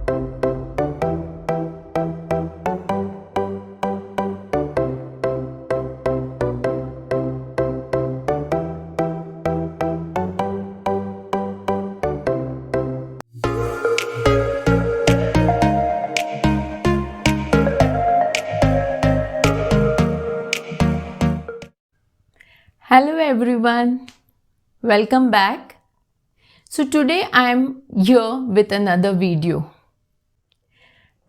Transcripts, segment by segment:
Hello everyone, welcome back. So today I am here with another video.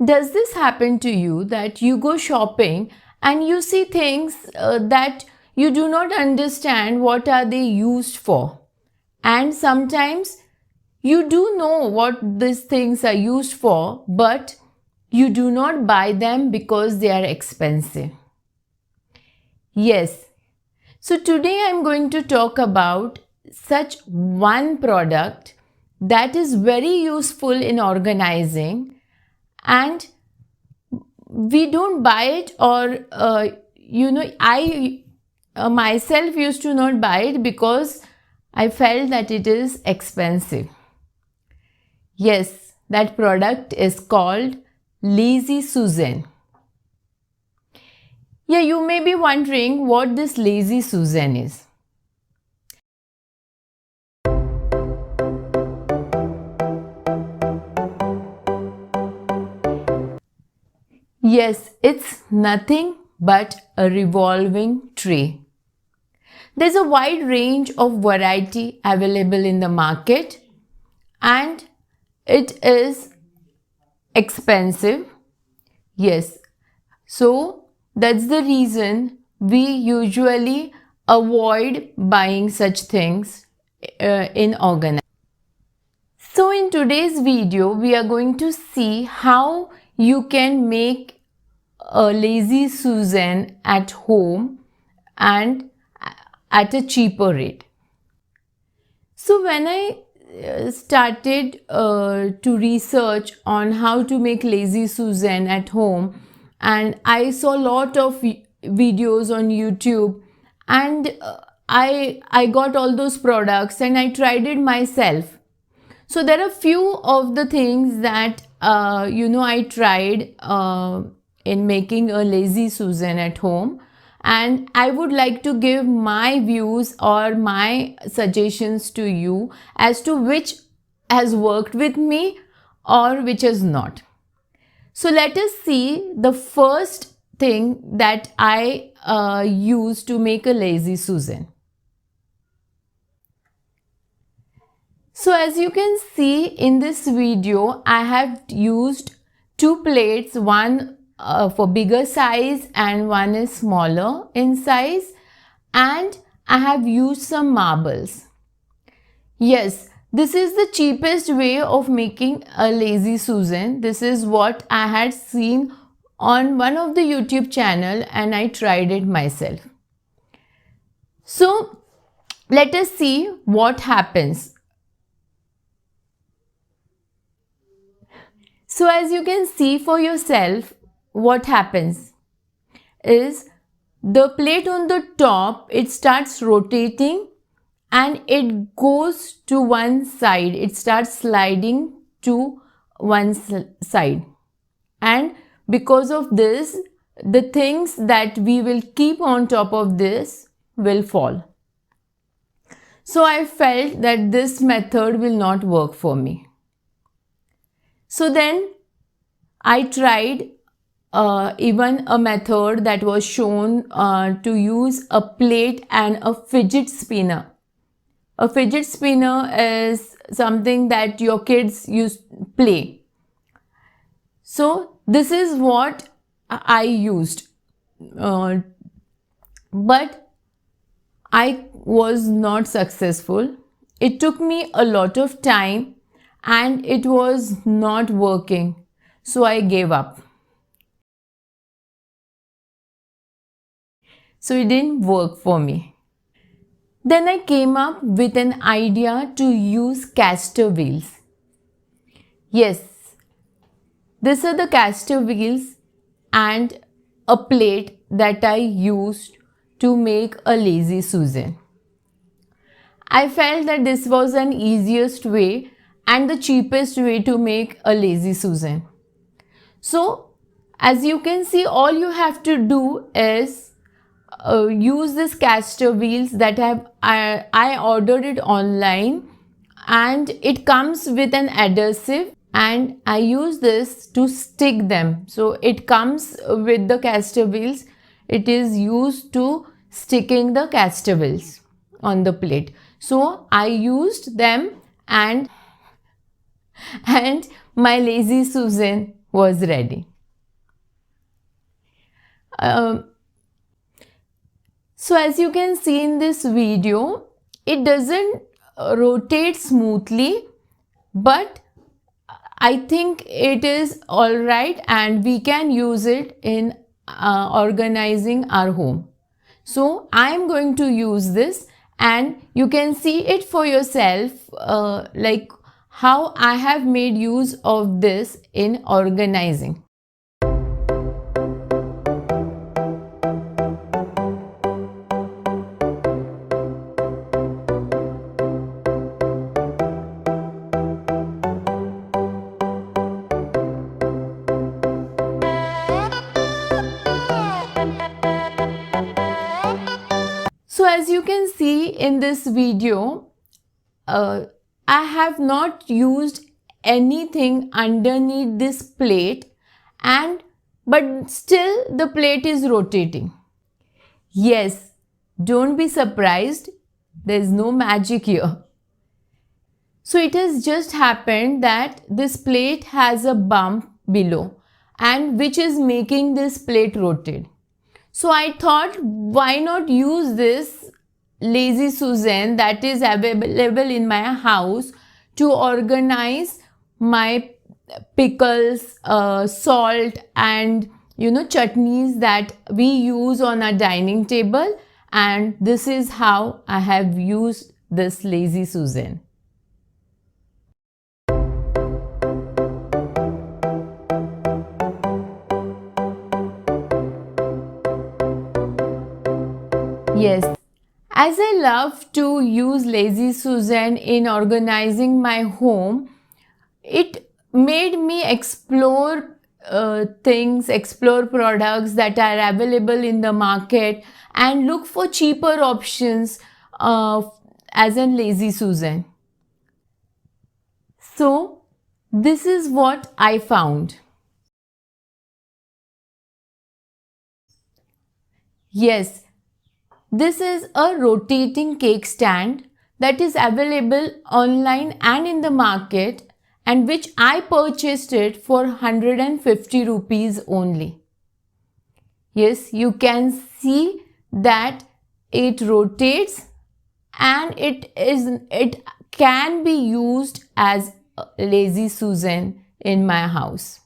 Does this happen to you that you go shopping and you see things that you do not understand what are they used for? And sometimes you do know what these things are used for, but you do not buy them because they are expensive. Yes. So today I'm going to talk about such one product that is very useful in organizing, and we don't buy it, or I myself used to not buy it because I felt that it is expensive. Yes, that product is called Lazy Susan. Yeah, you may be wondering what this Lazy Susan is. Yes, it's nothing but a revolving tray. There's a wide range of variety available in the market, and it is expensive. Yes, so that's the reason we usually avoid buying such things in organizing. So in today's video, we are going to see how you can make a Lazy Susan at home and at a cheaper rate. So when I started to research on how to make Lazy Susan at home, and I saw a lot of videos on YouTube, and I got all those products and I tried it myself. So there are few of the things that I tried in making a Lazy Susan at home, and I would like to give my views or my suggestions to you as to which has worked with me or which has not. So let us see the first thing that I use to make a Lazy Susan. So as you can see in this video, I have used two plates, one for bigger size and one is smaller in size, and I have used some marbles. Yes, this is the cheapest way of making a Lazy Susan. This is what I had seen on one of the YouTube channel and I tried it myself. So let us see what happens. So as you can see for yourself, what happens is the plate on the top, it starts rotating and it goes to one side. It starts sliding to one side. And because of this, the things that we will keep on top of this will fall. So I felt that this method will not work for me. So then I tried even a method that was shown to use a plate and a fidget spinner. A fidget spinner is something that your kids play. So this is what I used. But I was not successful. It took me a lot of time and it was not working. So I gave up. So it didn't work for me. Then I came up with an idea to use caster wheels. Yes, these are the caster wheels and a plate that I used to make a Lazy Susan. I felt that this was an easiest way and the cheapest way to make a lazy Susan. So as you can see, all you have to do is use this caster wheels that I ordered it online, and it comes with an adhesive, and I use this to stick them. So it comes with the caster wheels. It is used to sticking the caster wheels on the plate. So I used them, and my lazy Susan was ready. So as you can see in this video, it doesn't rotate smoothly, but I think it is alright, and we can use it in organizing our home. So I am going to use this, and you can see it for yourself, like how I have made use of this in organizing. So as you can see in this video, I have not used anything underneath this plate, but still the plate is rotating. Yes, don't be surprised, there is no magic here. So it has just happened that this plate has a bump below, and which is making this plate rotate. So I thought, why not use this lazy Susan that is available in my house to organize my pickles, salt, and chutneys that we use on our dining table. And this is how I have used this lazy Susan. Yes, as I love to use lazy Susan in organizing my home, it made me explore things, explore products that are available in the market, and look for cheaper options as a lazy Susan. So this is what I found. Yes, this is a rotating cake stand that is available online and in the market, and which I purchased it for 150 rupees only. Yes, you can see that it rotates, and it can be used as a lazy Susan in my house.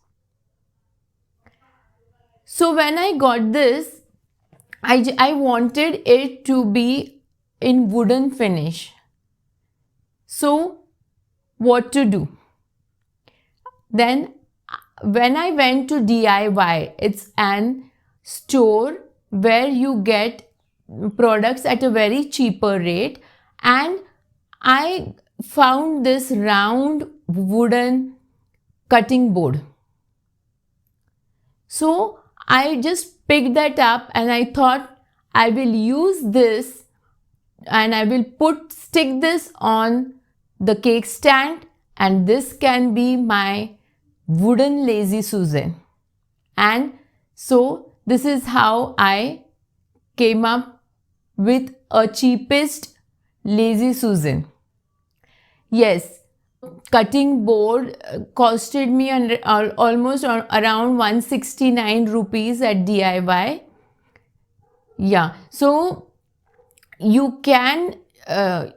So when I got this, I wanted it to be in wooden finish. So what to do? Then when I went to DIY, it's an store where you get products at a very cheaper rate, and I found this round wooden cutting board. So I just picked that up, and I thought I will use this, and I will stick this on the cake stand, and this can be my wooden lazy Susan. And so this is how I came up with a cheapest lazy Susan. Yes, cutting board costed me almost around 169 rupees at DIY. Yeah, so you can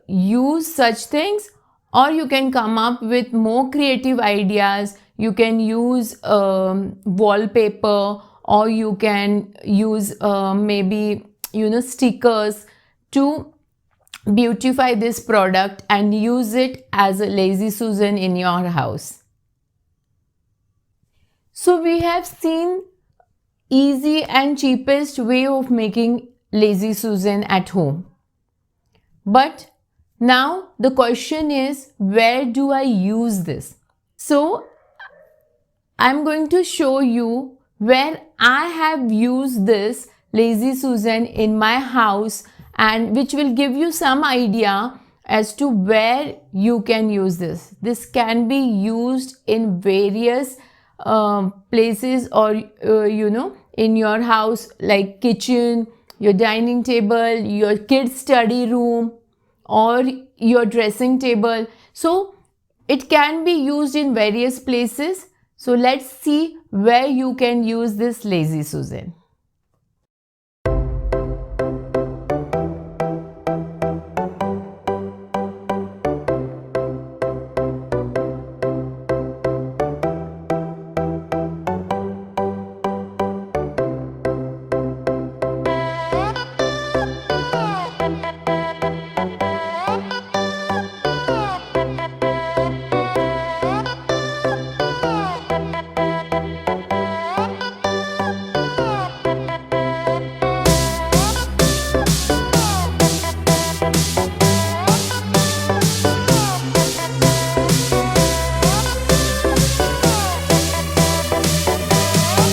use such things, or you can come up with more creative ideas. You can use wallpaper, or you can use maybe stickers to beautify this product and use it as a lazy Susan in your house. So we have seen easy and cheapest way of making lazy Susan at home. But Now the question is, where do I use this? So I'm going to show you where I have used this Lazy Susan in my house, and which will give you some idea as to where you can use this. This can be used in various places, or in your house, like kitchen, your dining table, your kids study room, or your dressing table. So it can be used in various places. So let's see where you can use this Lazy Susan.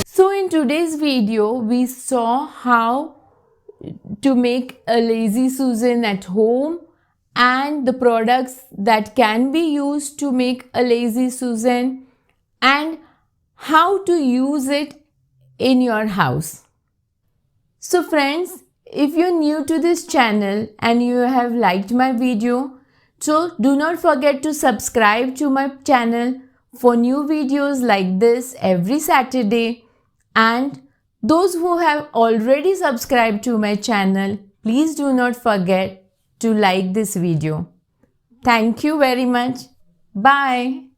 So in today's video, we saw how to make a Lazy Susan at home and the products that can be used to make a Lazy Susan, and how to use it in your house. So friends, if you're new to this channel and you have liked my video, so do not forget to subscribe to my channel for new videos like this every Saturday. And those who have already subscribed to my channel, please do not forget to like this video. Thank you very much. Bye.